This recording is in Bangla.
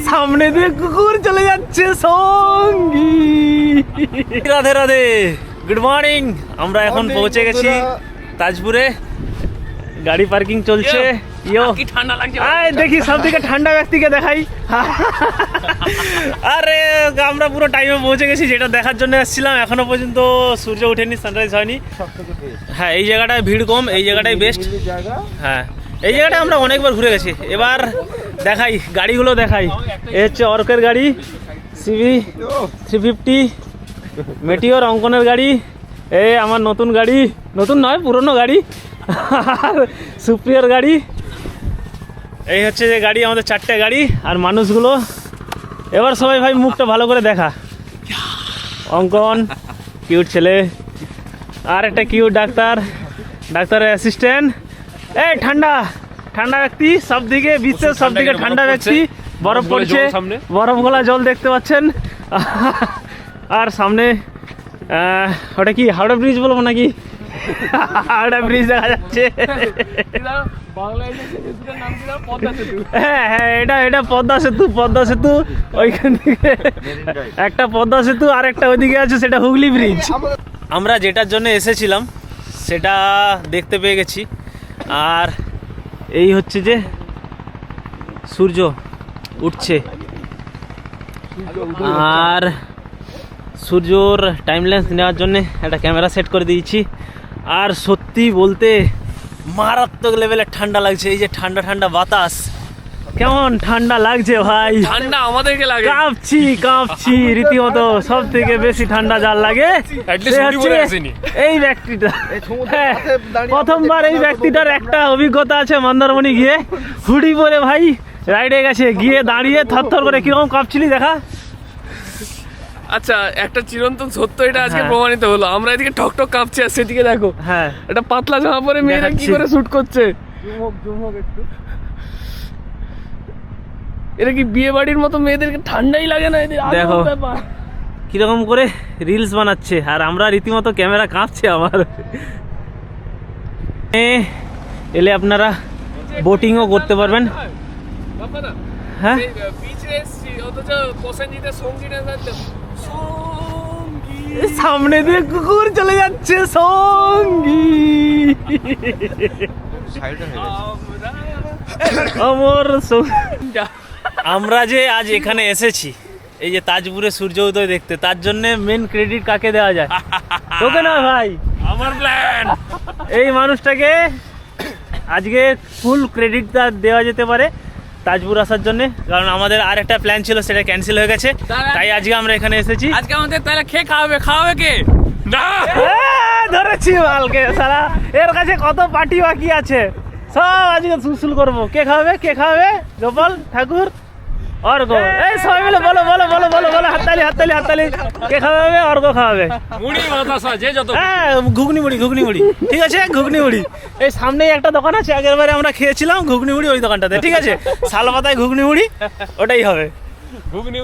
সামনে দিয়ে কুকুর চলে যাচ্ছে সঙ্গী। Radhe Radhe, good morning. আমরা এখন পৌঁছে গেছি তাজপুরে। গাড়ি পার্কিং চলছে। কি ঠান্ডা লাগছে, দেখি সব থেকে ঠান্ডা ব্যক্তিকে দেখাই। আরে আমরা পুরো টাইমে পৌঁছে গেছি, যেটা দেখার জন্য এসেছিলাম। এখনো পর্যন্ত সূর্য ওঠেনি, সানরাইজ হয়নি। হ্যাঁ, এই জায়গাটায় ভিড় কম, এই জায়গাটাই বেস্ট। হ্যাঁ, এই জায়গাটায় আমরা অনেকবার ঘুরে গেছি। এবার দেখাই গাড়িগুলো, দেখাই। এ হচ্ছে অর্কের গাড়ি, সিভি 350, মেটিওর অঙ্কনের গাড়ি। এই আমার নতুন গাড়ি, নতুন নয় পুরনো গাড়ি, সুপ্রিয়র গাড়ি। এই হচ্ছে যে গাড়ি, আমাদের 4টে গাড়ি। আর মানুষগুলো এবার সবাই ভাই মুখটা ভালো করে দেখা। অঙ্কন কিউট ছেলে, আর একটা কিউট ডাক্তার, ডাক্তারের অ্যাসিস্ট্যান্ট। এই ঠান্ডা ঠান্ডা ব্যক্তি, সব দিকে বিশ্বের সব দিকে ঠান্ডা ব্যক্তি। বরফ পড়ছে, বরফ গলা জল দেখতে পাচ্ছেন। আর সামনে ওটা কি হাওড়া ব্রিজ বলবো নাকি? হাওড়া ব্রিজ দেখা যাচ্ছে। হ্যাঁ হ্যাঁ, এটা পদ্মা সেতু। পদ্মা সেতু ওইখান থেকে একটা পদ্মা সেতু, আর একটা ওইদিকে আছে, সেটা হুগলি ব্রিজ। আমরা যেটার জন্য এসেছিলাম সেটা দেখতে পেয়ে গেছি। আর এই হচ্ছে যে সূর্য উঠছে, আর সূর্যর টাইম ল্যান্স নেওয়ার জন্য একটা ক্যামেরা সেট করে দিয়েছি। আর সত্যি বলতে মারাত্মক লেভেলের ঠান্ডা লাগছে। এই যে ঠান্ডা ঠান্ডা বাতাস, কেমন ঠান্ডা লাগছে ভাই। ঠান্ডা আমাদেরকে লাগে, কাঁপছি রীতিমতো। সব থেকে বেশি ঠান্ডা যার লাগে এই ব্যক্তিটা। হ্যাঁ, প্রথমবার এই ব্যক্তিটার একটা অভিজ্ঞতা আছে মন্দারমণি গিয়ে। হুডি পরে ভাই রাইডে গেছে, গিয়ে দাঁড়িয়ে থরথর করে কিরকম কাঁপছিলি দেখা। আচ্ছা, একটা চিরন্তন সত্য এটা আজকে প্রমাণিত হলো। আমরা এদিকে ঠক ঠক কাঁপছি, আর সেদিকে দেখো। হ্যাঁ, এটা পাতলা জামা পরে মেয়েরা কি করে শুট করছে। এটা কি বিয়ে বাড়ির মতো? মেয়েদেরকে ঠান্ডাই লাগে না এদের। দেখো কিরকম করে রিলস বানাচ্ছে, আর আমরা রীতিমতো ক্যামেরা কাঁপছে আমার। এলে আপনারা বোটিংও করতে পারবেন। হ্যাঁ, সামনে দিয়ে কুকুর চলে যাচ্ছে সঙ্গী। আমরা যে আজ এখানে এসেছি এই যে তাজপুরে সূর্য উদয় দেখতে, তার জন্য মেন ক্রেডিট কাকে দেওয়া যায়? তোকে না ভাই, আমার প্ল্যান। এই মানুষটাকে আজকে ফুল ক্রেডিট দেওয়া যেতে পারে তাজপুর আসার জন্য। কারণ আমাদের আর একটা প্ল্যান ছিল, সেটা ক্যান্সেল হয়ে গেছে, তাই আজকে আমরা এখানে এসেছি। আজকে আমাদের তাহলে খেয়ে খাওয়াবে কে? না, ধরেছি মালকে সারা। এর কাছে কত পার্টি বাকি আছে, সব আজকে সুসুল করবো। কে খাওয়াবে? গোপাল ঠাকুর, অর্ঘ। এই সবাই মিলে বলো বলো বলো বলো বলো, হাততালি হাততালি হাততালি। কে খাওয়াবে? অর্ঘ খাওয়াবে। মুড়ি বাতাসা যে যত। হ্যাঁ, ঘুগনি মুড়ি। ঠিক আছে, ঘুগনি মুড়ি। এই সামনেই একটা দোকান আছে, আগের বারে আমরা খেয়েছিলাম ঘুগনি মুড়ি ওই দোকানটাতে। ঠিক আছে, শালপাতায় ঘুগনি মুড়ি, ওটাই হবে। ঘুগনি